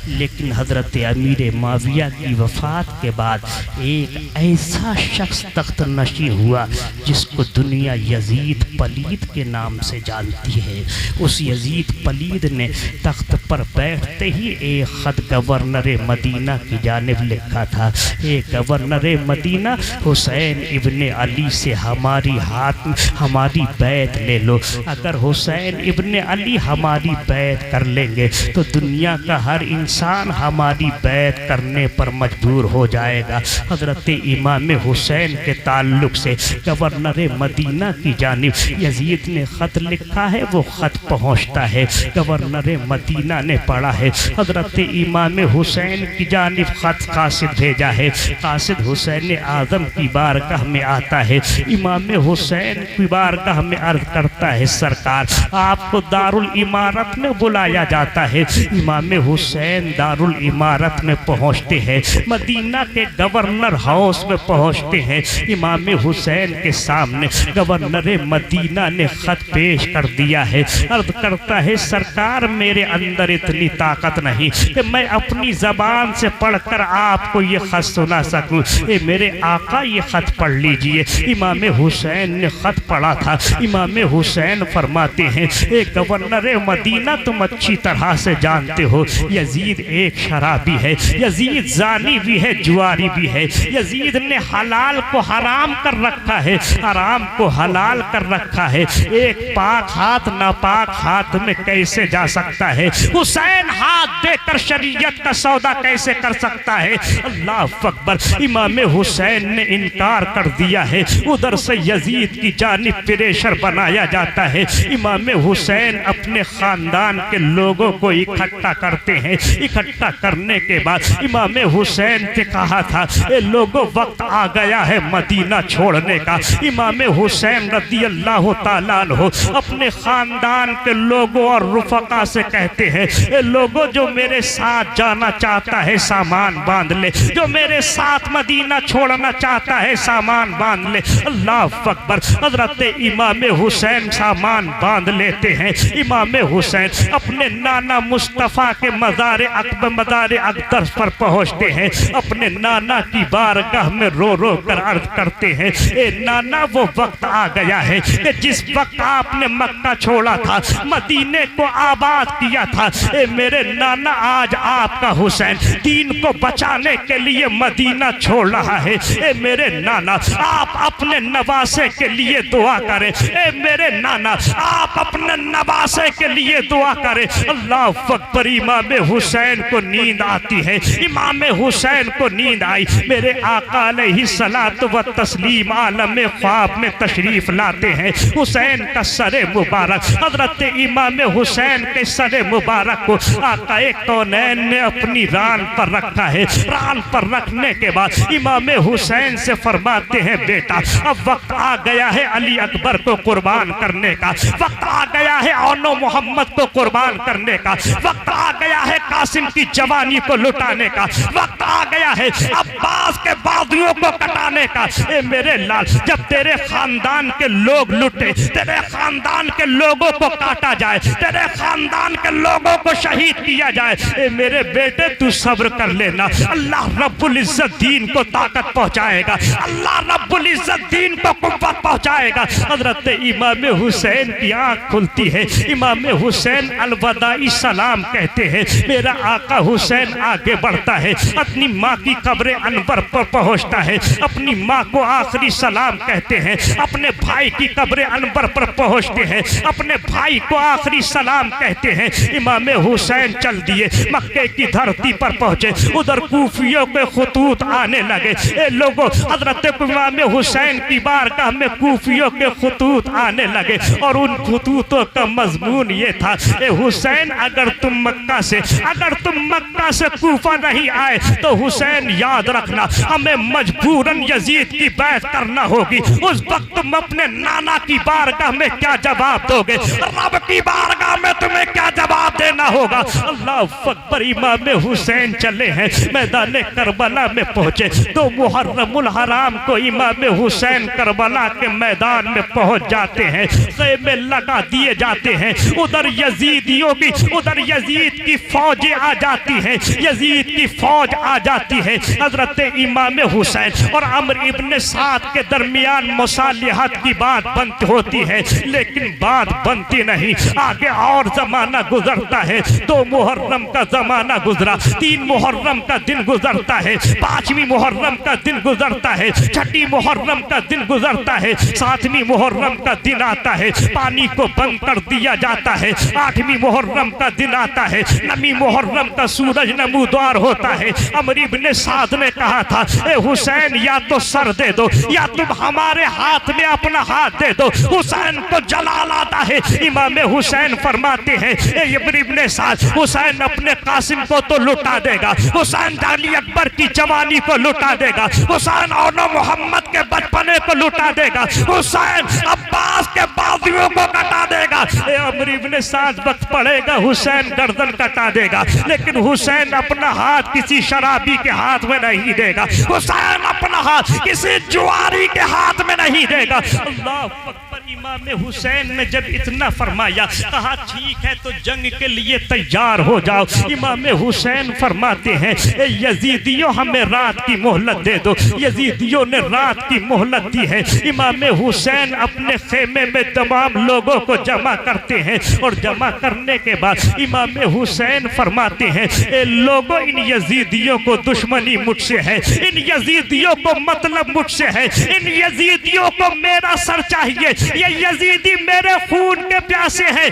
लेकिन हज़रत अमीर माविया की वफ़ात के बाद एक ऐसा शख्स तख्त नशी हुआ जिसको दुनिया यजीद पलीद के नाम से जानती है। उस यजीद पलीद ने तख्त पर बैठते ही एक ख़त गवर्नर मदीना की जानिब लिखा था। एक गवर्नर मदीना, हुसैन इब्ने अली से हमारी बैत ले लो। अगर हुसैन इब्ने अली हमारी बैत कर लेंगे तो दुनिया का हर इंसान हमारी बैत करने पर मजबूर हो जाएगा। हज़रत इमाम हुसैन के ताल्लुक से गवर्नर मदीना की जानिब यजीद ने ख़त लिखा है। वो ख़त पहुँचता है, गवर्नर मदीना ने पढ़ा है। हज़रत इमाम हुसैन की जानिब ख़त कासिद भेजा है। कासिद हुसैन आज़म की बारगाह में आता है। इमाम हुसैन की बारगाह में अर्ज़ करता है, सरकार आपको दारुल इमारत में बुलाया जाता है। इमाम हुसैन दारुल इमारत में पहुँचते हैं, मदीना के गवर्नर हाउस में पहुँचते हैं। इमाम हुसैन के सामने गवर्नर मदीना ने ख़त पेश कर दिया है। अर्ज़ करता है, सरकार मेरे अंदर इतनी ताकत नहीं कि मैं अपनी ज़बान से पढ़कर आपको ये ख़त सुना सकूं। ये मेरे आका ये ख़त पढ़ लीजिए। इमाम हुसैन ने ख़त पढ़ा था। इमाम हुसैन फरमाते हैं, एक गवर्नर मदीना तुम अच्छी तरह से जानते हो यजीद एक शराबी है, यजीद जानी भी है, जुआरी भी है। यजीद ने हलाल को हराम कर रखा है, हराम को हलाल कर रखा है। एक पाक हाथ नापाक हाथ में कैसे जा सकता है? हुसैन हाथ देकर शरीयत का सौदा कैसे कर सकता है? अल्लाह अकबर। इमाम हुसैन ने इनकार कर दिया है। उधर से यजीद की जानिब प्रेशर बनाया जाता है। इमाम हुसैन अपने खानदान के लोगों को इकट्ठा करते हैं। इकट्ठा करने के बाद इमाम हुसैन ने कहा था, ये लोगों वक्त आ गया है मदीना छोड़ने का। इमाम हुसैन रज़ी अल्लाह ताला अन्हु अपने खानदान के लोगों और रुफका से कहते हैं, ये लोगों जो मेरे साथ जाना चाहता है सामान बांध ले, जो मेरे साथ मदीना छोड़ना चाहता है सामान बांध ले। अल्लाह अकबर। हज़रत इमाम हुसैन सामान बांध लेते हैं। इमाम हुसैन अपने नाना मुस्तफ़ा के मज़ार अक़दस पर पहुँचते हैं। अपने नाना की बारगाह में रो रो कर अर्ज़ करते हैं, ए नाना वो वक्त आ गया है कि जिस वक्त आपने मक्का छोड़ा था, मदीने को आबाद किया था, ए मेरे नाना आज आपका हुसैन दीन को बचाने के लिए मदीना छोड़ रहा है। ए मेरे नाना आप अपने नवासे के लिए दुआ करें। ए मेरे नाना आप अपने नवासे के लिए दुआ करें। अल्लाह अकबर। इमाम हुसैन को नींद आती है। इमाम हुसैन को नींद आई। मेरे आका अलैहिस्सलात व तस्लीम आलम ख्वाब में तशरीफ लाते हैं। हुसैन का सरे मुबारक, हज़रत इमाम हुसैन के सरे मुबारक को आका कौनैन ने अपनी रान पर रखा है। रान पर रखने के बाद इमाम हुसैन से फरमाते हैं, बेटा अब वक्त आ गया है अली अकबर को कुर्बान करने का, वक्त आ गया है औनो मोहम्मद को कुर्बान करने का, वक्त आ गया है कासिम की जवानी को लुटाने का, वक्त आ गया है अब्बास के बाजुओं को कटाने का। ए मेरे लाल, जब तेरे खानदान के लोग लुटे, तेरे खानदान के लोगों को काटा जाए, तेरे खानदान के लोगों को शहीद किया जाए, ए मेरे बेटे तू सब्र कर लेना। अल्लाह रब्बुल इज्जत दीन को ताकत पहुंचाएगा, अल्लाह रब्बुल इज्जत दीन को कुव्वत पहुंचाएगा। हजरत इमाम हुसैन की आंख खुलती है। इमाम हुसैन अलवदाई सलाम कहते हैं। मेरा आका हुसैन आगे बढ़ता है, अपनी माँ की कब्र अनवर पर पहुंचता है, अपनी माँ को आखिरी सलाम कहते हैं, अपने भाई की कब्र अनवर पर पहुंचते हैं, अपने भाई को आखिरी सलाम कहते हैं। इमाम हुसैन चल दिए, मक्के की धरती पर पहुंचे। उधर कूफियों के खुतूत आने लगे। ए लोगों, हजरत इमाम हुसैन की बारगाह में कूफियों के खुतूत आने लगे और उन खुतूतों का मजमून ये था, ए हुसैन अगर तुम मक्का से कूफा नहीं आए तो हुसैन याद रखना, हमें मजबूरन यजीद की बैत करना होगी। उस वक्त तुम अपने नाना की बारगाह में क्या जवाब दोगे? रब की बारगाह में तुम्हें क्या जवाब देना होगा? अल्लाह अकबर। इमाम हुसैन चले हैं मैदान करबला में पहुंचे। तो मुहर्रमुल हराम को इमाम हुसैन करबला के मैदान में पहुंच जाते हैं, खेमे लगा दिए जाते हैं। उधर यजीदियों की, उधर यजीद की फौजें आ जाती हैं, यजीद की फौज आ जाती है। हजरत इमाम हुसैन और अम्र इब्न साद के दरमियान मुसालिहत की बात बनती होती है, लेकिन बात बनती नहीं। आगे और जमाना गुजरता है। 2 मुहर्रम का जमाना गुजरा, 3 मुहर्रम का दिन गुजरता है, 5वीं मुहर्रम का दिन गुजरता है, 6ठी मुहर्रम का दिन गुजरता है, 7वीं मुहर्रम का दिन आता है, पानी को बंद कर दिया जाता है। 8वीं मुहर्रम का दिन आता है, 9वीं मुहर्रम का सूरज नमूदार होता है। अमर इब्न साद ने कहा था, ए हुसैन या तो सर दे दो या तुम हमारे हाथ में अपना हाथ दे दो, हुसैन को जलाल आता है। इमाम हुसैन फरमाते हैं, ए इब्न साद, हुसैन अपने कासिम को तो लुटा देगा, हुसैन अली अकबर की जवानी को लुटा देगा, हुसैन और मोहम्मद के बचपने को लुटा देगा, हुसैन अब्बास के बाजुओं को कटा देगा। अमर इब्न साद वक्त पड़ेगा, हुसैन गर्दन कटा देगा, लेकिन हुसैन अपना हाथ किसी शराबी के हाथ में नहीं देगा, हुसैन अपना हाथ किसी जुआरी के हाथ में नहीं देगा। अल्लाह अकबर। इमाम हुसैन ने जब इतना फरमाया, कहा ठीक है तो जंग के लिए तैयार हो जाओ। इमाम हुसैन फरमाते हैं, ए यजीदियों हमें रात की मोहलत दे दो। यजीदियों ने रात की मोहलत दी है। इमाम हुसैन अपने खेमे में तमाम लोगों को जमा करते हैं और जमा करने के बाद इमाम हुसैन फरमाते हैं, ए लोगों इन यजीदियों को दुश्मनी मुझसे है, इन यजीदियों को मतलब मुझसे है, इन यजीदियों को मेरा सर चाहिए, ये यजीदी मेरे खून के प्यासे हैं।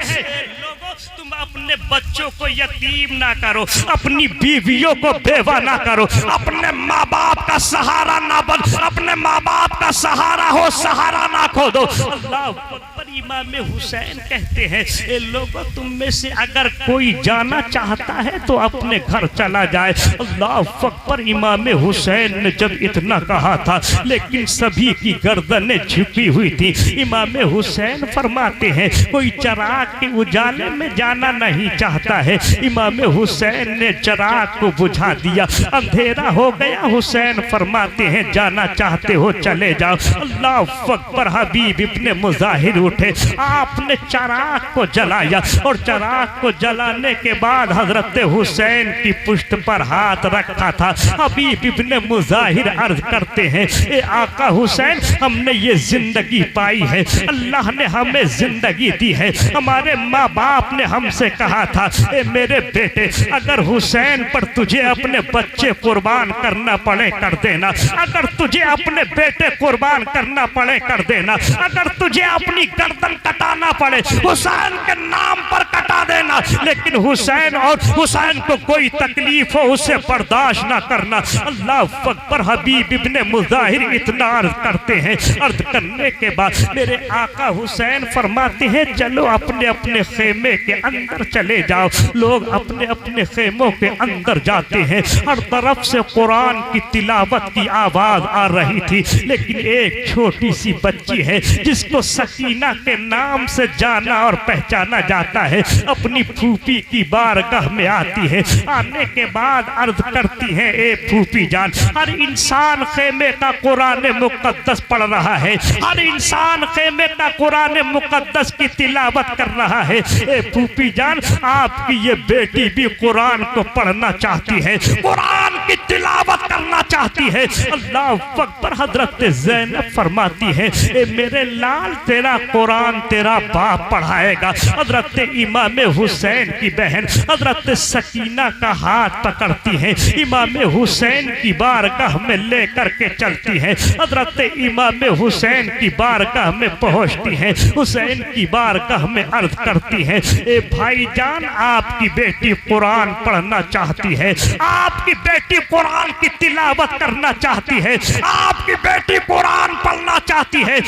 तुम अपने बच्चों को यतीम ना करो, अपनी बीवियों को बेवा ना करो, अपने माँ बाप का सहारा ना बन, अपने माँ बाप का सहारा हो, सहारा ना खो दो। अल्लाह अकबर। इमाम हुसैन कहते हैं, ए लोगों तुम में से अगर कोई जाना चाहता है तो अपने घर चला जाए। अल्लाह अकबर। इमाम हुसैन ने जब इतना कहा था, लेकिन सभी की गर्दनें झुकी हुई थी। इमाम हुसैन फरमाते हैं, कोई चिराग के उजाले में जाना नहीं चाहता है। इमाम हुसैन ने चिराग को बुझा दिया, अंधेरा हो गया। हुसैन फरमाते हैं, जाना चाहते हो चले जाओ। अल्लाह अकबर। हबीब इब्ने मुजाहिर उठे, आपने चिराग को जलाया और चिराग को जलाने के बाद हजरत हुसैन की पुष्ट पर हाथ रखा था। हबीब इब्ने मुजाहिर अर्ज करते हैं, ए आका हुसैन, हमने ये जिंदगी पाई है, अल्लाह ने हमें जिंदगी दी है। हमारे माँ बाप ने हमसे कहा था, ए मेरे बेटे, अगर हुसैन पर तुझे अपने बच्चे कुर्बान करना पड़े कर देना, अगर तुझे अपने बेटे कुर्बान करना पड़े कर देना, अगर तुझे अपनी गर्दन कटाना पड़े हुसैन के नाम पर कटा देना, लेकिन हुसैन और हुसैन को कोई तकलीफ हो उसे बर्दाश्त ना करना। अल्लाह अकबर। हबीब इब्ने मुजाहिर इतना अर्ज करते हैं, अर्ज करने के बाद मेरे आका हुसैन फरमाते हैं, चलो अपने अपने खेमे के अंदर चले जाओ। लोग अपने अपने खेमों के अंदर जाते हैं। हर तरफ से कुरान की तिलावत की आवाज आ रही थी, लेकिन एक छोटी सी बच्ची है जिसको सकीना के नाम से जाना और पहचाना जाता है, अपनी फूफी की बारगाह में आती है। आने के बाद अर्ज करती है, ए फूफी जान, हर इंसान खेमे का कुरान मुकद्दस पढ़ रहा है, हर इंसान खेमे का कुरान मुकद्दस की तिलावत कर रहा है। ए फूफी जान, आपकी ये बेटी भी कुरान को पढ़ना चाहती है, कुरान की तिलावत करना चाहती है। अल्लाह अकबर। हजरत ज़ैनब फरमाती है, ए मेरे लाल, तेरा कुरान तेरा बाप पढ़ाएगा। हजरत इमाम हुसैन की बहन हजरत सकीना का हाथ पकड़ती है, इमाम हुसैन की बारगाह में लेकर के चलती है। हजरत इमाम हुसैन की बारगाह में पहुंचती है, हुसैन की बारगाह में अर्ज करती है, ए भाईजान, आपकी बेटी कुरान पढ़ना चाहती है, आपकी बेटी बेटी कुरान की तिलावत करना चाहती है, आपकी बेटी कुरान पढ़ना चाहती है,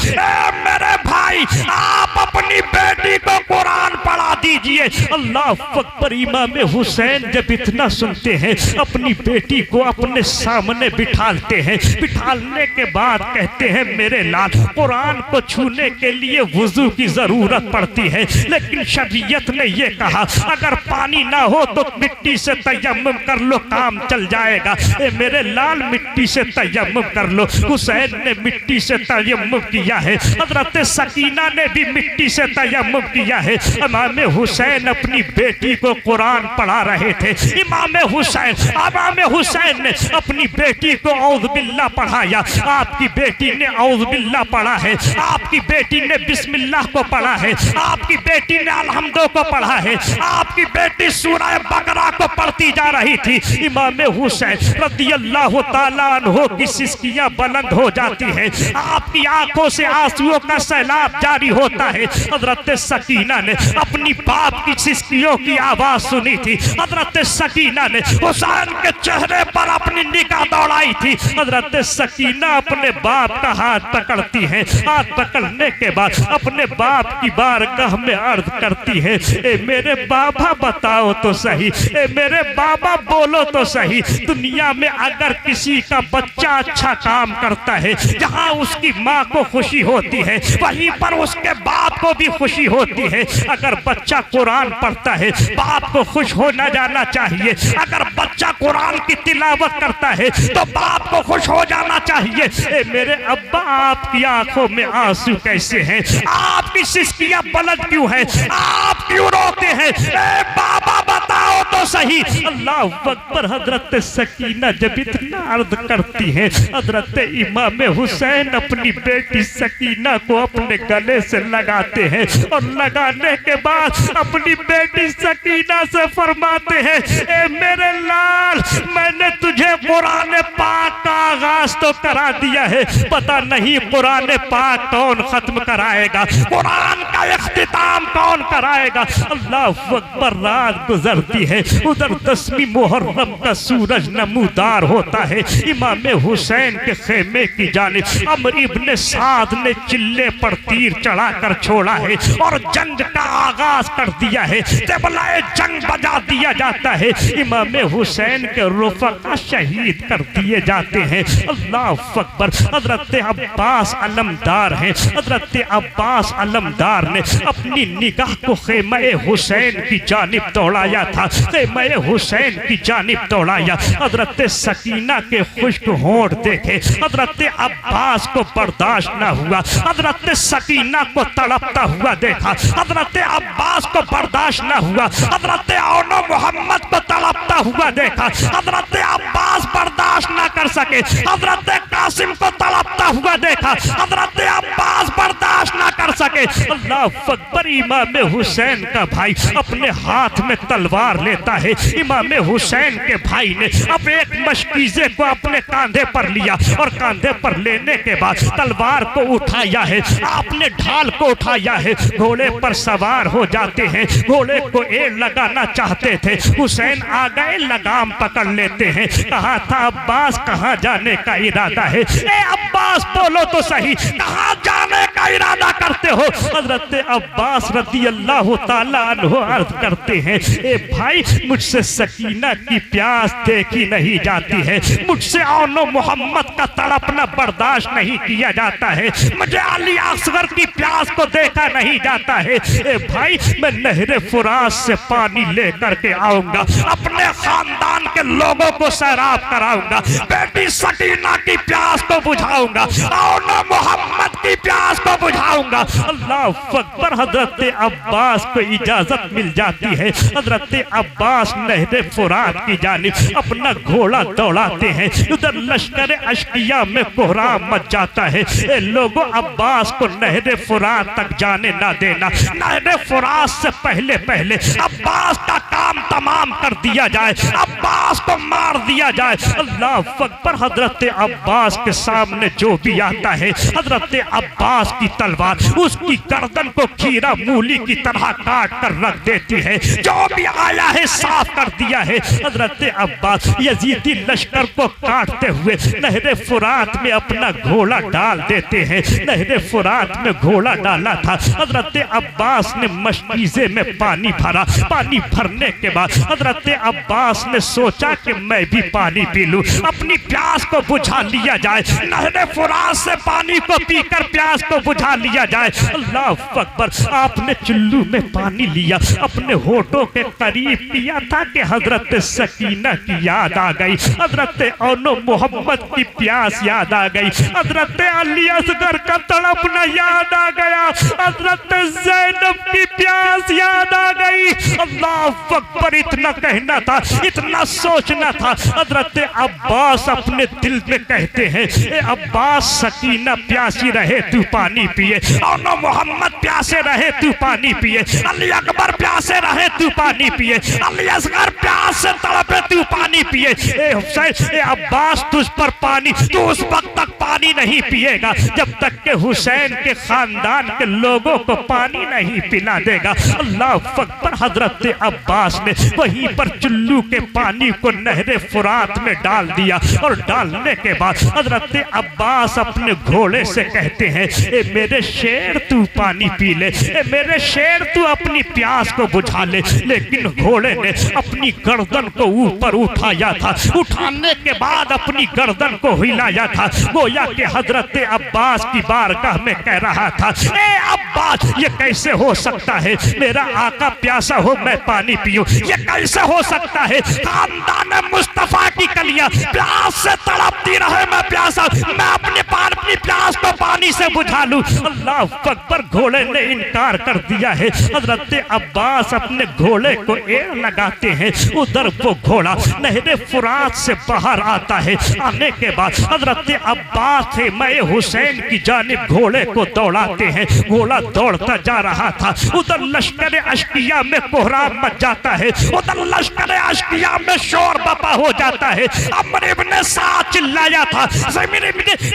मेरे भाई आप अपनी बेटी को कुरान पढ़ा दीजिए। अल्लाह अकबर। इमाम हुसैन जब इतना सुनते हैं अपनी बेटी को अपने सामने बिठाते हैं, बिठाने के बाद कहते हैं मेरे लाल कुरान को छूने के लिए वुजू की जरूरत पड़ती है, लेकिन शरीयत ने ये कहा अगर पानी ना हो तो मिट्टी से तयम्मुम कर लो, काम चल जाएगा। मेरे लाल मिट्टी से तयम्मुम कर लो। हुसैन ने मिट्टी से तयम्मुम किया है, हजरत सकीना ने भी मिट्टी से तयम्मुम किया है। इमाम हुसैन अपनी बेटी को कुरान पढ़ा रहे थे। इमाम हुसैन ने अपनी बेटी को औज़ बिल्लाह पढ़ाया। आपकी बेटी ने औज़ बिल्लाह पढ़ा है, आपकी बेटी ने बिस्मिल्लाह को पढ़ा है, आपकी बेटी ने अलहम्दो को पढ़ा है, आपकी बेटी सूरह बकरा को पढ़ती जा रही थी। इमाम हुसैन रज़ियल्लाहु ताला अन्हु की सिसकियां बुलंद हो जाती है, आपकी आंखों से आंसुओं का सैलाब जारी होता है। हजरत सकीना ने अपनी बाप की सिसकियों की आवाज सुनी थी। हजरत सकीना ने हुसैन के चेहरे पर अपनी निगाह दौड़ाई थी। हजरत सकीना अपने बाप का हाथ पकड़ती है, हाथ पकड़ने के बाद अपने बाप की बारगाह में अर्ज करती है, ए मेरे बाबा बताओ तो सही, ए मेरे बाबा बोलो तो सही, दुनिया में अगर किसी का बच्चा अच्छा काम करता है, जहाँ उसकी माँ को खुशी होती है वहीं पर उसके बाप को भी खुशी होती है। अगर बच्चा कुरान पढ़ता है बाप को खुश होना जाना चाहिए, अगर बच्चा कुरान की तिलावत करता है तो बाप को खुश हो जाना चाहिए। ए मेरे अब्बा आपकी आंखों में आंसू कैसे हैं, आपकी सिसकियां बुलंद क्यों हैं, आप क्यों रोते हैं, ए बाबा बताओ तो सही। अल्लाह अकबर। हजरत सकीना जब इतना अर्ज करती हैं, हजरत इमाम हुसैन अपनी बेटी सकीना को अपने गले से लगाते हैं और लगाने के बाद अपनी बेटी सकीना से फरमाते हैं, ए मेरे लाल मैंने तुझे कुरान पाक का आगाज तो करा दिया है, पता नहीं कुरान पाक कौन खत्म कराएगा, कुरान का इख्तिताम कौन कराएगा। अल्लाह अकबर। रात गुजरती है, उधर 10वीं मुहर्रम का सूरज नमूदार होता है। इमाम हुसैन के खेमे की जानिब अमर इब्ने साद ने चिल्ले पर तीर चढ़ाकर छोड़ा है और जंग का आगाज कर दिया है, तबलाए जंग बजा दिया जाता है। इमाम हुसैन के रुफका शहीद कर दिए जाते हैं। अल्लाह अकबर। हजरत अब्बास अलमदार हैं, हजरत अब्बास अलमदार ने अपनी निगाह को खेमे हुसैन की जानिब दौड़ाया था, खेमे हुसैन की जानिब दौड़ाया। हजरत सकीना के खुश्क होंठ देखे हजरत अब्बास को बर्दाश्त न हुआ, हजरत सकीना को तड़पता हुआ देखा, हजरत अब्बास को बर्दाश्त न हुआ, हजरत औनो मोहम्मद को तड़पता हुआ देखा, हजरत अब्बास बर्दाश्त न कर सके, हजरत कासिम को तड़पता हुआ देखा, हजरत अब्बास बर्दाश्त न कर सके। अल्लाह अकबर। इमाम हुसैन का भाई अपने हाथ में तलवार लेता है। इमाम हुसैन के भाई ने अब एक मशकीज़े को अपने कांधे पर लिया और कांधे पर लेने के बाद तलवार को उठाया है, आपने ढाल को उठाया है, घोड़े पर सवार हो जाते हैं, घोड़े को एड़ लगाना चाहते थे, हुसैन आ गए, लगाम पकड़ लेते हैं। कहा था अब्बास कहाँ जाने का इरादा है, ए अब्बास बोलो तो सही कहाँ जाने का इरादा करते हो। हजरत अब्बास रज़ियल्लाहु ताला अन्हु अर्ज करते हैं, ए भाई मुझसे सकीना की प्यास देखी नहीं जाती है, मुझसे औनो मोहम्मद का तड़पना बर्दाश्त नहीं किया जाता है, मुझे अली असगर की प्यास को देखा नहीं जाता है। ए भाई मैं नहरे फुरात से पानी लेकर के आऊंगा, अपने खानदान के लोगों को सैराब कराऊंगा, बेटी सकीना की प्यास को बुझाऊंगा, औनो मोहम्मद की प्यास को बुझाऊंगा। अल्लाह अकबर। हजरत अब्बास को इजाजत मिल जाती है, हजरत अब्बास नहरे फुरात की जानिब अपना घोड़ा दौड़ाते हैं। उधर लश्कर अश्किया में कोहराम मच जाता है, ए लोगों अब्बास को नहरे फुरात तक जाने ना देना, नहरे फुरात से पहले पहले अब्बास का काम तमाम कर दिया जाए, अब्बास अब्बास को मार दिया जाए। अल्लाह अकबर। हजरत अब्बास के सामने जो भी आता है, हजरत अब्बास की तलवार उसकी गर्दन को खीरा मूली की तरह काट कर रख देती है। जो भी आया है साफ कर दिया है। हजरत अब्बास यजीदी लश्कर को काटते हुए नहरे फुरात में अपना घोड़ा डाल देते हैं। नहरे फुरात में घोड़ा डाला था। हजरत अब्बास ने मशकीज़े में पानी भरा। पानी भरने के बाद हजरत अब्बास ने सोचा कि मैं भी पानी पी लूं, अपनी प्यास को बुझा लिया जाए। नहरे फुरात से पानी को पीकर प्यास को बुझा लिया जाए। अल्लाह अकबर। आपने चुल्लू में पानी लिया, अपने होठों के करीब पिया था कि हजरत सकीना की याद आ गई, हजरत औनो मोहम्मद की प्यास याद आ गई, हजरत अली असगर का तड़पना याद आ गया, हजरत ज़ैनब की प्यास याद आ गई। अल्लाह अकबर। इतना कहना था, इतना सोचना था। हजरत अब्बास अपने दिल में कहते हैं, ए अब्बास सकीना प्यासी रहे तू पानी पिए, औनो मोहम्मद प्यासे रहे तू पानी पिए, अली अकबर प्यासे रहे तू पानी पिए, अली असगर प्यास से तड़पे तू पानी पिए। ए हुसैन, ए अब्बास तुझ पर पानी, तू उस वक्त तक पानी नहीं पिएगा जब तक के हुसैन के खानदान के लोगों को पानी नहीं पिला देगा। अल्लाह अकबर। हजरत अब्बास ने वहीं पर चुल्लू के पानी को नहरे फुरात में डाल दिया और डालने के बाद हजरत अब्बास अपने घोड़े से कहते हैं, ए मेरे शेर तू पानी पी ले, ए मेरे शेर तू अपनी प्यास को बुझा ले। लेकिन घोड़े ने अपनी गर्दन को ऊपर उठाया था, उठाने के बाद अपनी गर्दन को हिलाया था, गोया कि हजरत अब्बास की बारगाह में कह रहा था, ए अब्बास ये कैसे हो सकता है, मेरा आका प्यासा हो मैं पानी पीऊं, ये कैसे हो सकता है, खानदान मुस्तफा की कलियां प्यास से तड़पती रहे, मैं प्यासा, मैं अपनी प्यास को पानी से बुझा लूं। अल्लाह अकबर। घोड़े ने इनकार कर दिया है। हजरत अब्बास अपने घोड़े को एड़ लगाते हैं। उधर वो घोड़ा नहरे फुरात से बाहर आता है। आने के बाद हजरत अब्बास थे मैं हुसैन की जानिब घोड़े को दौड़ाते हैं। घोड़ा दौड़ता जा रहा था। उधर लश्कर अश्किया में कोहराम मच जाता है, उधर लश्कर अश्किया में शोर बपा हो जाता है। अमर इब्ने साद चिल्लाया था,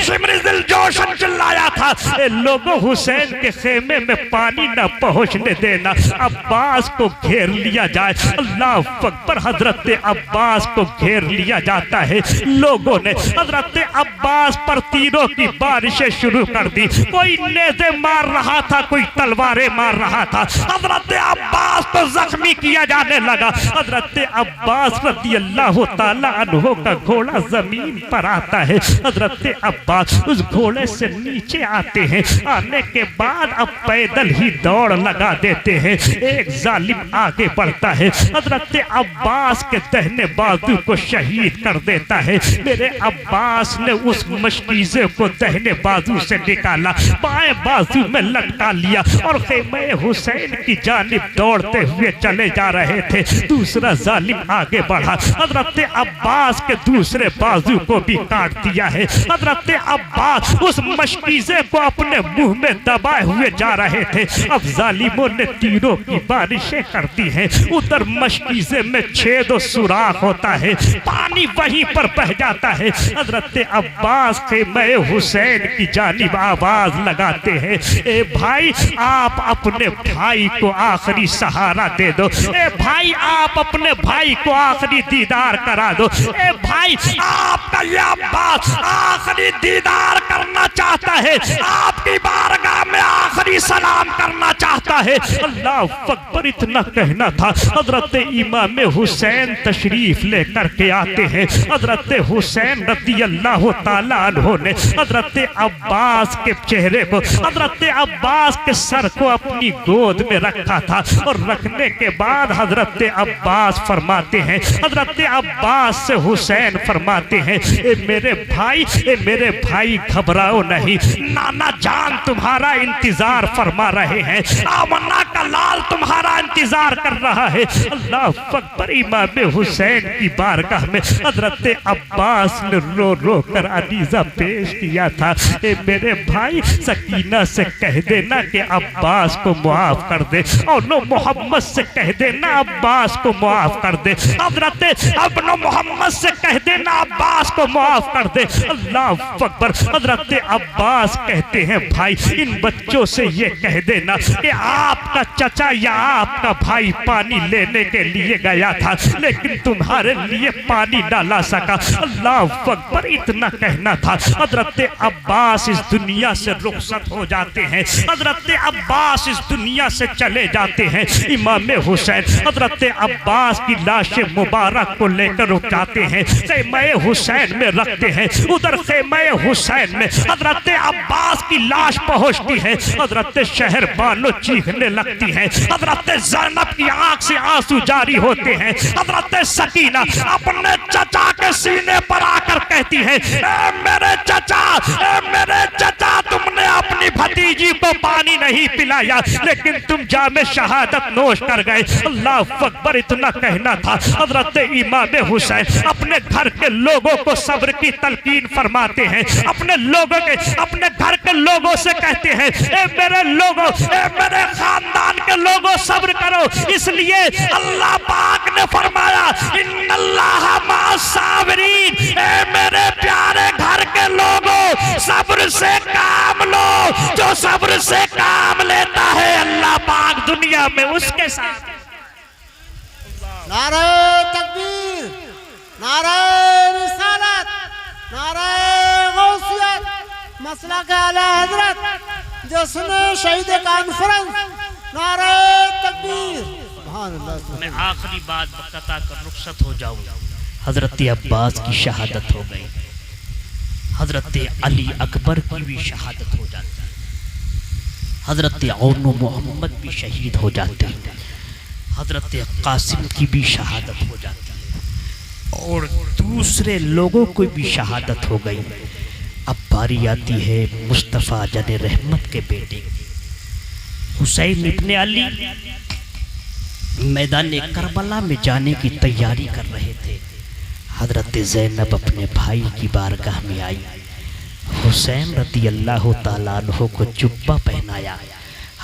शिमर दिलजोशन चिल्लाया था, लोगों हुसैन के खेमे में पानी न पहुंचने देना, अब्बास को घेर लिया जाए। अल्लाह अकबर। हजरत अब्बास को घेर लिया जाता है। लोगों ने हजरत अब्बास पर तीरों की बारिशें शुरू कर दी। कोई नेज़े मार रहा था, कोई तलवारें मार रहा था। हजरत अब्बास को जख्मी किया जाने लगा। हजरत अब्बास रज़ी अल्लाह तआला अन्हु का घोड़ा जमीन पर आता है। हजरत अब्बास उस घोड़े से नीचे आते हैं। आने के बाद अब पैदल ही दौड़ लगा देते हैं। एक जालिम आगे बढ़ता है, हजरत अब्बास के दाहिने बाजू को शहीद कर देता है। मेरे अब्बास ने उस मशकीज़े को दाहिने बाजू से निकाला, बाएं बाजू में लटका लिया और ख़ैमे हुसैन की जानिब दौड़ते हुए चले जा रहे थे। दूसरा जालिम आगे बढ़ा, हजरत अब्बास के दूसरे बाजू को भी काट दिया है। हजरत अब्बास उस मशकीज़े को अपने मुंह में दबाए हुए जा रहे थे। अब जालिमों ने तीरों की बारिशें कर दी हैं। उधर मशकीज़े में छेद और सुराख होता है, पानी वहीं पर बह जाता है। हजरत अब्बास ख़ैमे हुसैन की जानिब आवाज लगाते हैं, ए भाई आप अपने भाई को आखिरी सहारा दे दो, ए भाई आप अपने भाई को आखिरी दीदार करा दो, ए भाई आपका ये अब्बास आखिरी दीदार करना चाहता है, आपकी बारगाह में आखिरी सलाम करना चाहता है। अल्लाह अकबर। इतना कहना था। हजरत इमाम हुसैन तशरीफ लेकर के आते हैं। हजरत हुसैन रज़ी अल्लाह तआला अन्हु ने हजरत अब्बास के चेहरे को, हजरत अब्बास के सर को अपनी गोद में रखा था और रखने के बाद हजरत अब्बास फरमाते हैं, हजरत अब्बास से हुसैन फरमाते हैं, ए मेरे भाई घबराओ नहीं, नाना जान तुम्हारा इंतजार फरमा रहे हैं, आमना का लाल तुम्हारा इंतजार कर रहा है। अल्लाह अकबर। इमाम हुसैन की बारगाह में हजरत अब्बास ने रो रो कर अनीजा पेश किया था। ए मेरे भाई सकीना से कह देना कि अब्बास को मुआफ कर दे, और नो मोहम्मद से कह देना अब्बास को मुआफ कर दे, हजरत अपनो मोहम्मद से कह देना अब्बास को मुआफ कर दे। अल्लाह अकबर। हजरत अब्बास कहते हैं, भाई इन बच्चों से ये कह देना कि आपका चचा या आपका भाई पानी लेने के लिए गया था, लेकिन तुम्हारे लिए पानी ना ला सका। अल्लाह अकबर। इतना कहना था। हजरत अब्बास इस दुनिया से रुखसत हो जाते हैं, हजरत अब्बास इस दुनिया से चले जाते हैं। इमाम हुसैन हजरत अब्बास की लाश मुबारक को लेकर रुक जाते हैं, खेमे हुसैन में रखते हैं। उधर खेमे हुसैन में हजरत अब्बास की लाश पहुंचती है, हजरत शहर बानो चीखने लगती है, हजरत ज़ैनब की आंख से आंसू जारी होते हैं। हजरत सकीना अपने चचा के सीने पर आकर कहती है, ए मेरे चचा, तुमने अपनी भतीजी को पानी नहीं पिलाया, लेकिन तुम जामे शहादत नोश कर गए। अल्लाह अकबर। इतना कहना था। हजरत इमाम हुसैन अपने घर के लोगों को सब्र की तलकीन फरमाते हैं, अपने घर के लोगों से कहते हैं, ए मेरे लोगों, ए मेरे खानदान के लोगों सब्र करो, इसलिए अल्लाह पाक ने फरमाया, इन्नल्लाह मअस-साबिरीन। ए मेरे प्यारे घर के लोगों सब्र से काम लो, जो सब्र से काम लेता है अल्लाह पाक दुनिया में उसके साथ। नारे तकबीर, नारे रिसालत, नारे गौसियत, मसला के आला हजरत जश्न शहीद कॉन्फ्रेंस, नारे तकबीर। मैं आखिरी बात बता कर रुखसत हो जाऊँ। हजरत अब्बास की शहादत हो गई, हजरत अली अकबर की भी शहादत हो जाती, हजरत औनो मोहम्मद भी शहीद हो जाते हैं, हजरत कासिम की भी शहादत हो जाती है, और दूसरे लोगों को भी शहादत हो गई। अब बारी आती है मुस्तफ़ा जन रहमत के बेटे हुसैन इब्ने अली मैदान करबला में जाने की तैयारी कर रहे थे। हजरत ज़ैनब अपने भाई की बारगाह में आई, हुसैन रदी अल्लाह ताला अन्हु को जुब्बा पहनाया,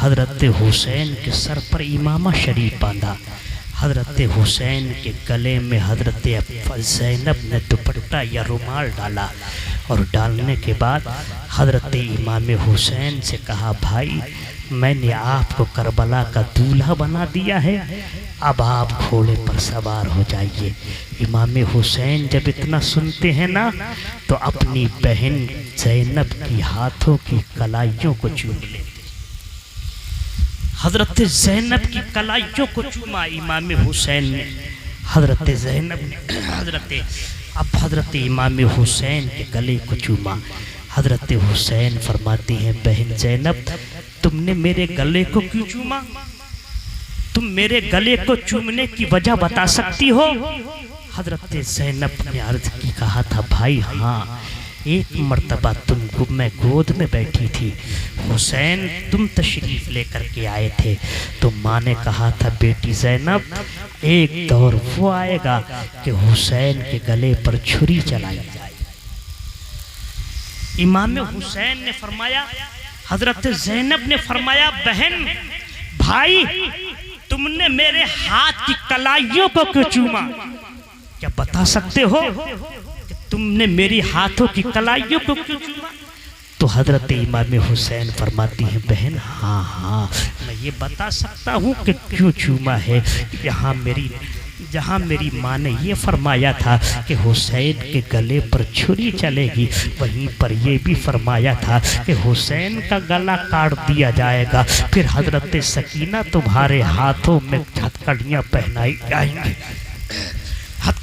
हजरत हुसैन के सर पर इमामा शरीफ बांधा, हजरत हुसैन के गले में हजरत ज़ैनब ने दुपट्टा या रुमाल डाला, और डालने के बाद हजरत इमाम हुसैन से कहा, भाई मैंने आपको करबला का दूल्हा बना दिया है, अब आप घोड़े पर सवार हो जाइए। इमाम हुसैन जब इतना सुनते हैं ना, तो अपनी बहन ज़ैनब की हाथों की कलाइयों को चूम लेते। हजरत ज़ैनब की कलाइयों को चूमा इमाम हुसैन ने, हजरत ज़ैनब ने हजरत इमाम हुसैन के गले को चूमा। हजरत हुसैन फरमाते हैं, बहन ज़ैनब तुमने मेरे गले को क्यों चूमा? तुम मेरे गले को चूमने की वजह बता सकती हो? हजरत ज़ैनब ने अर्ज की कहा था, भाई हाँ, एक मर्तबा मैं गोद में बैठी थी, हुसैन तुम तशरीफ़ लेकर के आए थे, तो माँ ने कहा था, बेटी ज़ैनब एक दौर वो आएगा कि हुसैन के गले पर छुरी चलाई जाए। इमाम हुसैन ने फरमाया, हजरत ज़ैनब ने फरमाया, बहन भाई तुमने मेरे हाथ की कलाइयों को क्यों चूमा? क्या बता सकते हो कि तुमने मेरी हाथों की कलाइयों को क्यों चूमा? तो हजरत इमाम हुसैन फरमाती हैं, बहन हाँ मैं ये बता सकता हूँ कि क्यों चूमा है। जहाँ मेरी माँ ने ये फरमाया था कि हुसैन के गले पर छुरी चलेगी, वहीं पर ये भी फरमाया था कि हुसैन का गला काट दिया जाएगा, फिर हजरत सकीना तुम्हारे हाथों में हथकड़ियाँ पहनाई जाएंगी।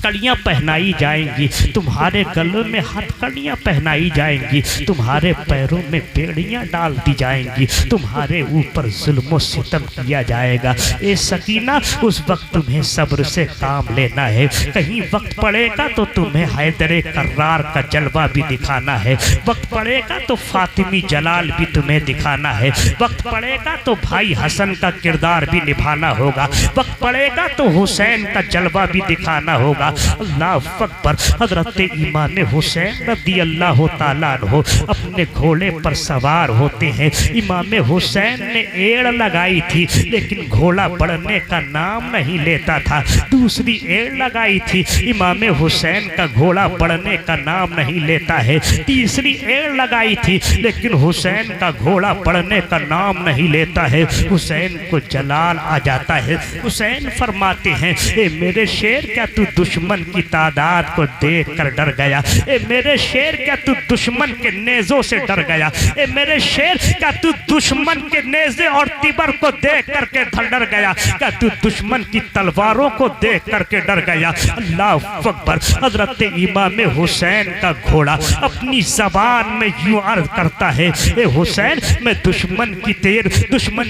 हथकड़ियाँ पहनाई जाएंगी, तुम्हारे गलों में हथकड़ियाँ पहनाई जाएंगी, तुम्हारे पैरों में बेड़ियाँ डाल दी जाएंगी, तुम्हारे ऊपर जुल्म सितम किया जाएगा। ए सकीना, उस वक्त तुम्हें सब्र से काम लेना है। कहीं वक्त पड़ेगा तो तुम्हें हैदरे कर्रार का जलवा भी दिखाना है, वक्त पड़ेगा तो फातिमी जलाल भी तुम्हें दिखाना है, वक्त पड़ेगा तो भाई हसन का किरदार भी निभाना होगा, वक्त पड़ेगा तो हुसैन का जलवा भी दिखाना होगा। अल्लाह अकबर। हजरत इमाम हुसैन रज़ी अल्लाह ताला अन्हु अपने घोड़े पर सवार होते हैं। इमाम हुसैन ने एड़ लगाई थी, लेकिन घोड़ा बढ़ने का नाम नहीं लेता था। दूसरी एड़ लगाई थी, इमाम हुसैन का घोड़ा बढ़ने का नाम नहीं लेता है। तीसरी एड़ लगाई थी, लेकिन हुसैन का घोड़ा बढ़ने का नाम नहीं लेता है। हुसैन को जलाल आ जाता है। हुसैन फरमाते हैं, ए मेरे शेर, क्या तू दुश्मन की तादाद को देख कर डर गया? ए मेरे शेर, क्या तू दुश्मन के नेज़ों से डर गया? ए मेरे शेर, क्या तू दुश्मन के नेज़े और तिबर को देख करके डर गया? क्या तू दुश्मन की तलवारों को देख करके डर गया? अल्लाह अकबर। हजरत इमाम हुसैन का घोड़ा अपनी ज़बान में यूं अर्ज करता है, ए हुसैन, मैं दुश्मन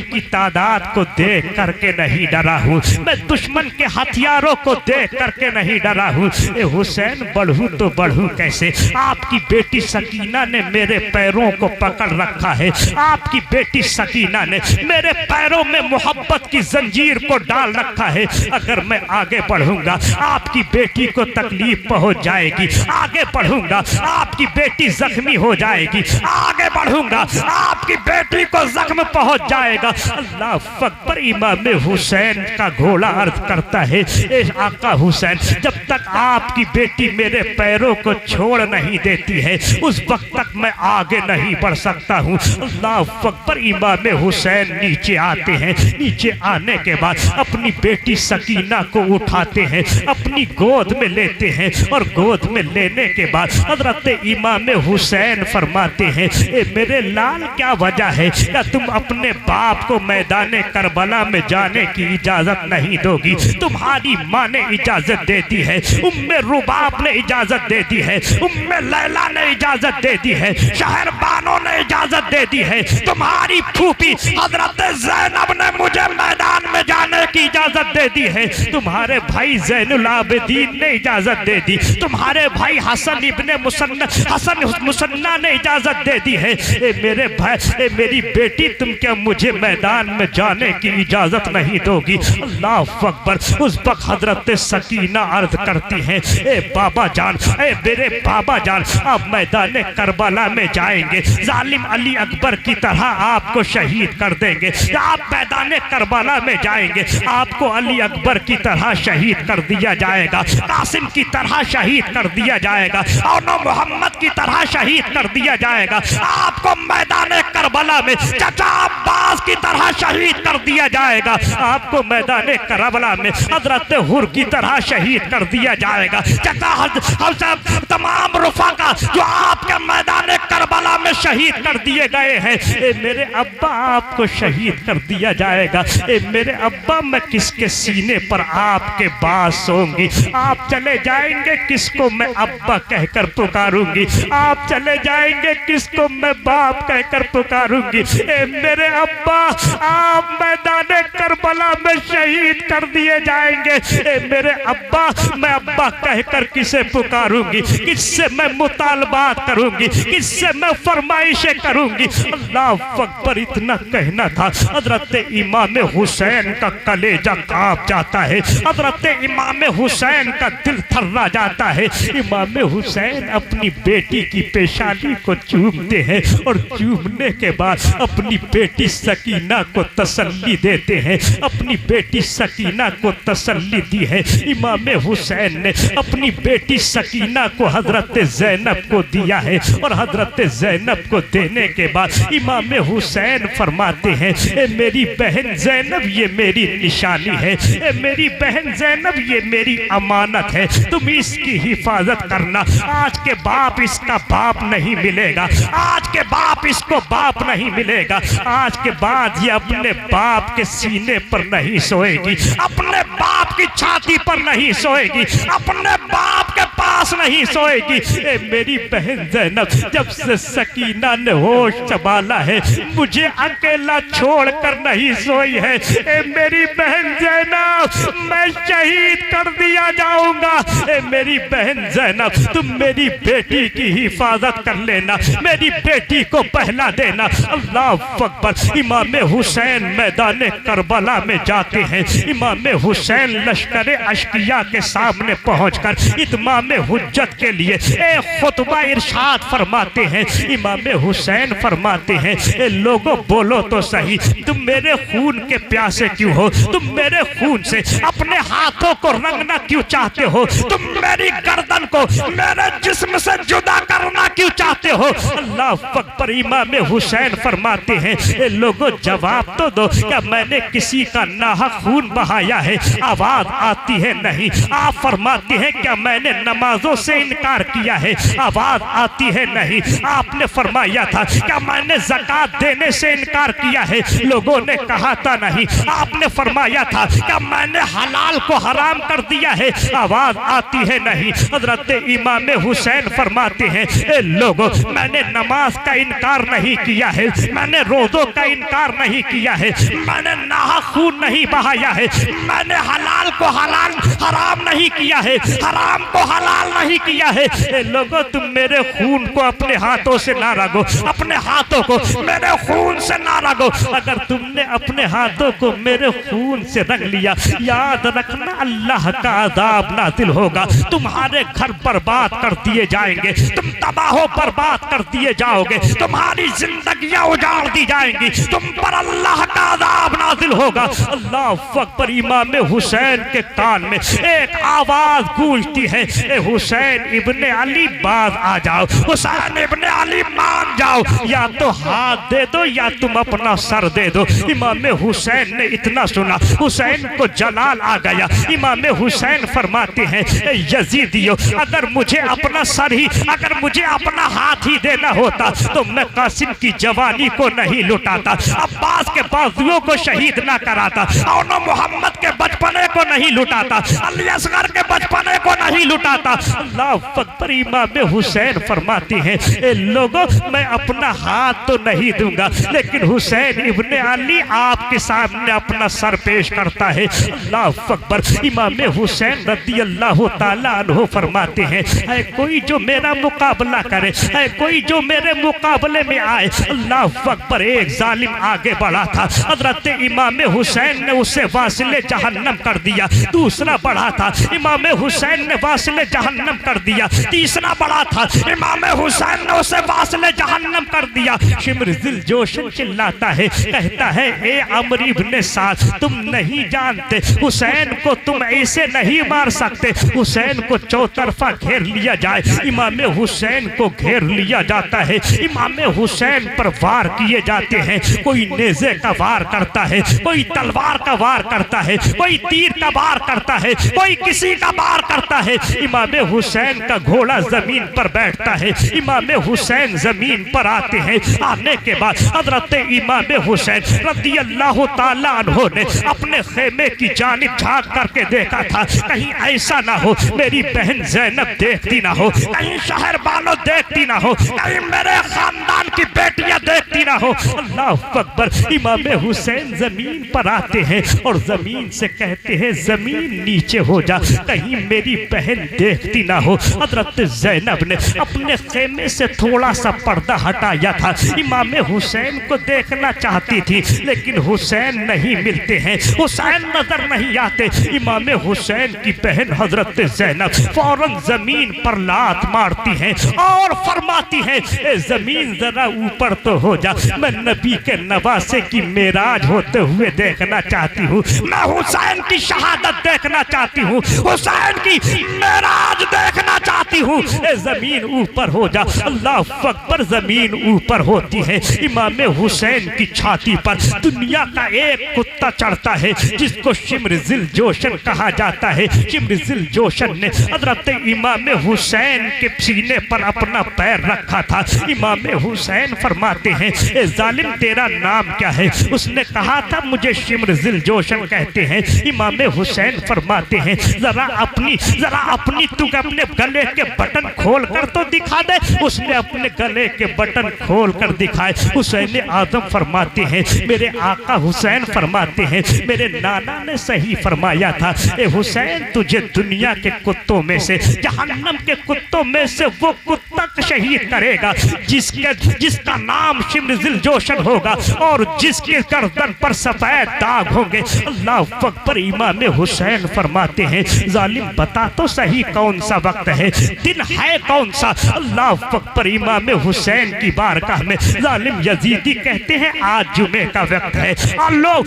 की तादाद को देख करके नहीं डरा हूँ, मैं दुश्मन के हथियारों को देख करके नहीं डरा हूँ। ए हुसैन, बढ़ूँ तो बढ़ूँ कैसे? आपकी बेटी सकीना ने मेरे पैरों को पकड़ रखा है, आपकी बेटी सकीना ने मेरे पैरों में मोहब्बत की जंजीर को डाल रखा है। अगर मैं आगे बढ़ूंगा आपकी बेटी को तकलीफ पहुंच जाएगी, आगे बढ़ूंगा आपकी बेटी जख्मी हो जाएगी, आगे बढ़ूंगा आपकी बेटी को जख्म पहुंच जाएगा। अल्लाह अकबर। इमाम हुसैन का घोड़ा अर्ज करता है, ए आका हुसैन, जब तक आपकी बेटी मेरे पैरों को छोड़ नहीं देती है, उस वक्त तक मैं आगे नहीं बढ़ सकता हूँ। अल्लाह अकबर। इमाम हुसैन नीचे आते हैं। नीचे आने के बाद अपनी बेटी सकीना को उठाते हैं, अपनी गोद में लेते हैं, और गोद में लेने के बाद हजरत इमाम हुसैन फरमाते हैं, ए मेरे लाल, क्या वजह है? क्या तुम अपने बाप को मैदान करबला में जाने की इजाजत नहीं दोगी? तुम्हारी माँ ने इजाजत दे दी है, उम्मे रुबाब ने इजाजत दे दी है, उम्मे लैला ने इजाजत दे दी है, शहरबानों ने इजाजत दे दी है, तुम्हारी फूफी हजरत ज़ैनब ने मुझे मैदान में जाने की इजाजत दे दी है, तुम्हारे भाई ज़ैनुल आबिदीन ने इजाजत दे दी, तुम्हारे भाई हसन इब्ने मुसन्ना ने इजाजत दे दी है। ए मेरे भाई, ए मेरी बेटी, तुम क्या मुझे मैदान में जाने की इजाजत नहीं दोगी? अल्लाह अकबर। उस वक्त हजरत सकीना अर्ज करती हैं, ए बाबा जान, ए मेरे बाबा जान, आप मैदान करबला में जाएंगे, जालिम अली अकबर की तरह आपको शहीद कर देंगे। आप मैदान करबला में जाएंगे, आपको अली अकबर की तरह शहीद कर दिया जाएगा, कासिम की तरह शहीद कर दिया जाएगा, और मोहम्मद की तरह शहीद कर दिया जाएगा। आपको मैदान करबला में चाचा अब्बास की तरह शहीद कर दिया जाएगा, आपको मैदान करबला में हजरत हुर की तरह शहीद कर दिया जाएगा। चाचा तमाम रुफाका जो आपके मैदान करबला में शहीद कर दिए गए हैं, ए मेरे अब्बा, आपको शहीद कर दिया जाएगा। ए मेरे अब्बा, मैं किसके सीने पर आपके बात सोऊंगी? आप चले जाएंगे, किसको मैं अब्बा कहकर पुकारूंगी? आप चले जाएंगे, किसको मैं बाप कहकर पुकारूंगी? ए मेरे अब्बा, आप मैदान करबला में शहीद कर दिए जाएंगे। ए मेरे अब्बा, मैं अब्बा कहकर किसे पुकारूंगी? किससे मैं मुतालबात करूंगी? किससे मैं फरमाइशें करूंगी? अल्लाह अकबर। इतना कहना था, हजरत इमाम हुसैन का कलेजा कांप जाता है, हजरत इमाम हुसैन का दिल थर्रा जाता है। इमाम हुसैन अपनी बेटी की पेशानी को चूमते हैं, और चूमने के बाद अपनी बेटी सकीना को तसल्ली देते हैं। अपनी बेटी सकीना को तसल्ली दी है। इमाम हुसैन ने अपनी बेटी सकीना को हजरत ज़ैनब को दिया है, और हजरत ज़ैनब को देने के बाद इमाम हुसैन फरमाते हैं, ए मेरी बहन ज़ैनब ये मेरी निशानी है, ए मेरी बहन ज़ैनब ये मेरी अमानत है, तुम इसकी हिफाजत करना। आज के बाप इसका बाप नहीं मिलेगा, आज के बाप इसको बाप नहीं मिलेगा, आज के बाद ये अपने बाप के सीने पर नहीं सोएगी, अपने बाप की छाती पर नहीं सोएगी, अपने बाप के पास नहीं सोएगी। ए मेरी बहन ज़ैनब जब से सकीना ने होश संभाला है मुझे अकेला छोड़कर नहीं सोई है। ए मेरी बहन ज़ैनब मैं शहीद कर दिया जाऊंगा। ए मेरी बहन ज़ैनब तुम मेरी बेटी की हिफाजत कर लेना, मेरी बेटी को पहला देना। अल्लाह अकबर। इमाम हुसैन मैदान करबला में जाते हैं। इमाम हुसैन लश्कर अशकिया के सामने पहुंचकर इत्माम हुज्जत के लिए एक खुतबा इरशाद फरमाते हैं। इमाम हुसैन फरमाते हैं, ए लोगों बोलो तो सही, तुम मेरे खून के प्यासे क्यों हो? तुम मेरे खून से अपने हाथों को रंगना क्यों चाहते हो? तुम मेरी गर्दन को मेरे जिस्म से जुदा करना क्यों चाहते हो? अल्लाह अकबर। इमाम हुसैन फरमाते हैं, ए लोगों जवाब तो दो, क्या मैंने किसी का नाहक खून बहाया है? आवाज आती है नहीं। आप फरमाते हैं, क्या मैंने नमाजों से इनकार किया है? आवाज आती है नहीं। आपने फरमाया था, क्या मैंने ज़कात देने से इनकार किया है? लोगों ने कहा था नहीं। आपने फरमाया था, क्या मैंने हलाल को हराम कर दिया है? आवाज आती है नहीं। हजरत इमाम हुसैन फरमाते हैं, ए लोगों मैंने नमाज का इनकार नहीं किया है, मैंने रोज़ों का इनकार नहीं किया है, मैंने नाहक खून नहीं बहाया है, मैंने हलाल को हलाल हराम नहीं किया है, हराम को हलाल नहीं किया है। ए लोगों तुम मेरे खून को अपने हाथों से ना रगो, अपने हाथों को मेरे खून से ना रगो। अगर तुमने अपने हाथों को मेरे खून से रंग लिया, याद रखना अल्लाह का अज़ाब नाज़िल होगा, तुम्हारे घर बर्बाद कर दिए जाएंगे, तुम तबाह बर्बाद कर दिए जाओगे, तुम्हारी जिंदगियां उजाड़ दी जाएंगी, तुम पर अल्लाह का अज़ाब नाज़िल होगा। अल्लाह अकबर। इमाम हुसैन के कान में एक आवाज गूंजती है, ए हुसैन इब्ने अली बाज आ जाओ, हुसैन इब्ने अली मान जाओ, या तो हाथ दे दो या तुम अपना सर दे दो। इमाम हुसैन ने इतना सुना, हुसैन को जलाल आ गया। इमाम हुसैन फरमाते हैं, यजीदियो अगर मुझे अपना सर ही, अगर मुझे अपना हाथ ही देना होता तो मैं कासिम की जवानी को नहीं लुटाता, अब्बास के बाजुओं को शहीद ना कराता, और मोहम्मद के बचपने को नहीं लुटाता, अली असगर के बचपने को नहीं लुटाता। अल्लाह अकबर। इमाम हुसैन फरमाते हैं, ए लोगों मैं अपना हाथ तो नहीं दूंगा, लेकिन हुसैन इब्ने अली आपके सामने अपना सर पेश करता है। अल्लाह अकबर। इमाम हुसैन रज़ी अल्लाह ताला अन्हु फरमाते हैं, है कोई जो मेरा मुकाबला करे, है कोई जो मेरे मुकाबले में आए। अल्लाह अकबर। एक जालिम आगे बढ़ा था, हजरत इमाम हुसैन ने उसे वासिले जहन्नम कर दिया। दूसरा बढ़ा था, इमाम हुसैन ने वासिले जहन्नम कर दिया। तीसरा बढ़ा था, इमाम हुसैन ने उसे वासिले जहन्नम कर दिया। शिम्र दिल जोशन चिल्लाता है, कहता है, ए अमर इब्ने साद तुम नहीं जानते, हुसैन को तुम ऐसे नहीं मार सकते। हुसैन को चौतरफा घेर लिया जाए, इमाम हुसैन को घेर लिया जाता है, इमाम हुसैन पर वार किए जाते हैं। कोई नेज़े का वार करता है, कोई तलवार का वार करता है, कोई तीर का वार करता है, कोई किसी का वार करता है। इमाम हुसैन का घोड़ा जमीन पर बैठता है, इमाम हुसैन जमीन पर आते हैं। आने के बाद हजरत इमाम हुसैन रज़ी अल्लाह ताला अन्हु ने अपने खेमे की जानिब झांक करके देखा था, कहीं ऐसा ना हो मेरी बहन ज़ैनब देखती ना हो, कहीं शहर वालों देखती ना हो, कहीं मेरे खानदान की बेटियां देखती ना हो। अल्लाह अकबर। इमाम हुसैन जमीन पर आते हैं और जमीन से कहते हैं, जमीन नीचे हो जा, कहीं मेरी बहन देखती ना हो। हजरत ज़ैनब ने अपने खेमे से थोड़ा सा पर्दा हटाया था, इमाम हुसैन को देखना चाहती थी, लेकिन हुसैन नहीं मिलते हैं, हुसैन नजर नहीं आते। इमाम हुसैन की बहन हजरत ज़ैनब फौरन जमीन पर लात मारती हैं और फरमाती हैं, ए जमीन जरा ऊपर तो हो जा, मैं नबी के नवासे की मेराज होते हुए देखना चाहती हूँ, मैं हुसैन की शहादत देखना चाहती हूँ, हुसैन की मेराज देखना देखना चाहती हूँ, ए जमीन ऊपर हो जा। अल्लाह अकबर, जमीन ऊपर होती है। इमाम हुसैन की छाती पर दुनिया का एक कुत्ता चढ़ता है जिसको शिम्र जिल जोशन कहा जाता है। शिम्र जिल जोशन ने हजरत इमाम हुसैन के सीने पर अपना पैर रखा था। इमाम हुसैन फरमाते हैं, ए जालिम तेरा नाम क्या है? उसने कहा था मुझे शिम्र जिल जोशन कहते हैं। इमाम हुसैन फरमाते हैं, जरा अपनी तू अपने गले के बटन खोल कर तो दिखा दे। उसने अपने गले के बटन खोल कर दिखाए। हुसैन आजम फरमाते हैं, मेरे आका हुसैन फरमाते हैं, मेरे नाना ने सही फरमाया था, ए हुसैन तुझे दुनिया के कुत्तों में से, जहन्नम के कुत्तों में से वो कुत्ता शहीद करेगा जिसका नाम शिम्र जिल जोशन होगा और जिसके गर्दन पर सफेद दाग होंगे। अल्लाह अकबर। इमाम हुसैन फरमाते हैं, जालिम बता तो सही कौन सा वक्त है, दिन है कौन सा? अल्लाह अकबर। इमाम हुसैन की बारगाह में जालिम यजीदी कहते हैं, आज जुमे का वक्त है और लोग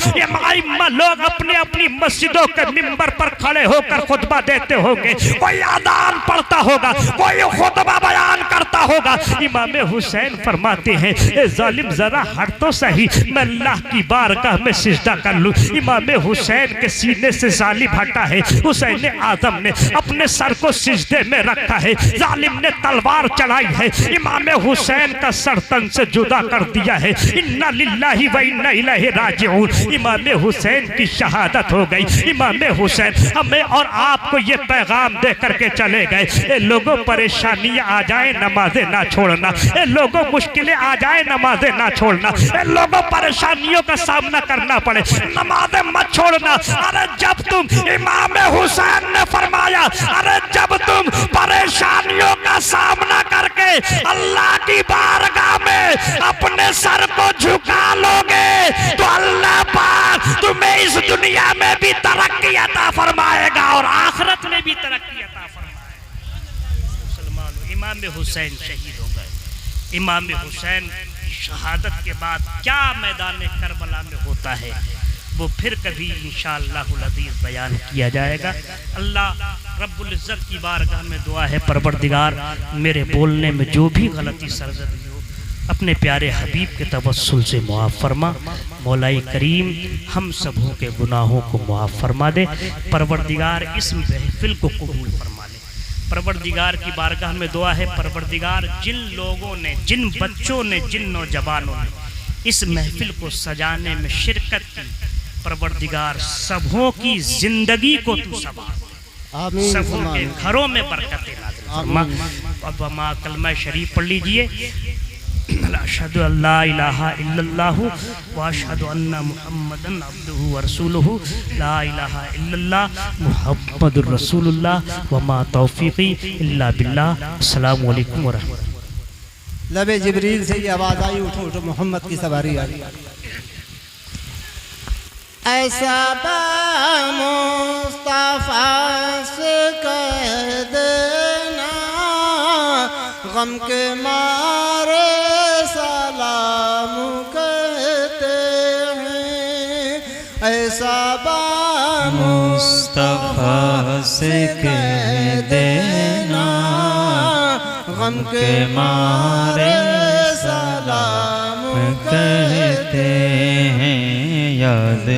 अपने अपनी मस्जिदों के मिंबर पर खड़े होकर खुतबा देते होंगे, कोई अज़ान पढ़ता होगा, कोई खुतबा बयान करता होगा। इमाम हुसैन फरमाते हैं, ए जालिम जरा हट तो सही, मैं अल्लाह की बारगाह में सिजदा कर लूं। इमाम हुसैन के सीने से जालिम हटा है। हुसैन आजम ने अपने सर को सिजदे में रखा है। जालिम ने तलवार चलाई है, इमाम हुसैन का सर तन से जुदा कर दिया है। इन्ना लिल्लाहि व इन्ना इलैहि राजिऊन। इमाम हुसैन की शहादत हो गई। इमाम हुसैन हमें और आपको ये पैगाम दे करके चले गए, ए लोगों परेशानियां आ जाए नमाजें ना छोड़ना, ए लोगों मुश्किलें आ जाए नमाजें ना छोड़ना, ए लोगों परेशानियों का सामना करना पड़े नमाजें मत छोड़ना। अरे जब तुम इमाम हुसैन ने फरमाया, अरे जब तुम परेशानियों का सामना करके अल्लाह की बारगाह में अपने सर को झुका लोगे तो अल्लाह पाक तुम्हें इस दुनिया में भी तरक्की अता फरमाएगा और आखिरत में भी तरक्की अता फरमाएगा। मुसलमानों, इमाम हुसैन शहीद हो गए। इमाम हुसैन की शहादत के बाद क्या मैदान करबला में होता है वो फिर कभी इंशाअल्लाहुल अज़ीज़ बयान किया जाएगा। अल्लाह रब्बुल इज़्ज़त की बारगाह में दुआ है, परवरदिगार मेरे बोलने में जो भी गलती सरजद हो अपने प्यारे हबीब के तवस्सुल से मुआफ़ फरमा। मौलाई करीम हम सबों के गुनाहों को मुआफ़ फरमा दे। परवरदिगार इस महफिल को कबूल फरमा ले। परवरदिगार की बारगाह में दुआ है, परवरदिगार जिन लोगों ने, जिन बच्चों ने, जिन नौजवानों ने इस महफिल को सजाने में शिरकत की, परवरदिगार सबों की जिंदगी को तू संभाल, सबों के घरों में बरकतें नाज़िल फरमा। अब माँ कलमा शरीफ पढ़ लीजिए, अशहदु अल्ला इलाहा इल्लल्लाहु व अशहदु अन्ना मुहम्मदन अब्दुहु व रसूलुहु, ला इलाहा इल्लल्लाह मुहम्मदुर रसूलुल्लाह व मा तौफीकी इल्ला बिल्लाह। अस्सलामु अलैकुम व रहमतुल्लाह। लबे जिब्रील से ये आवाज़ आई, उठो उठो मोहम्मद की सवारी आई। ऐसा मुस्तफा से कह देना, गम के मारे सलाम कहते हैं। ऐसा मुस्तफा से कह देना, गम के मारे सलाम कहते हैं। याद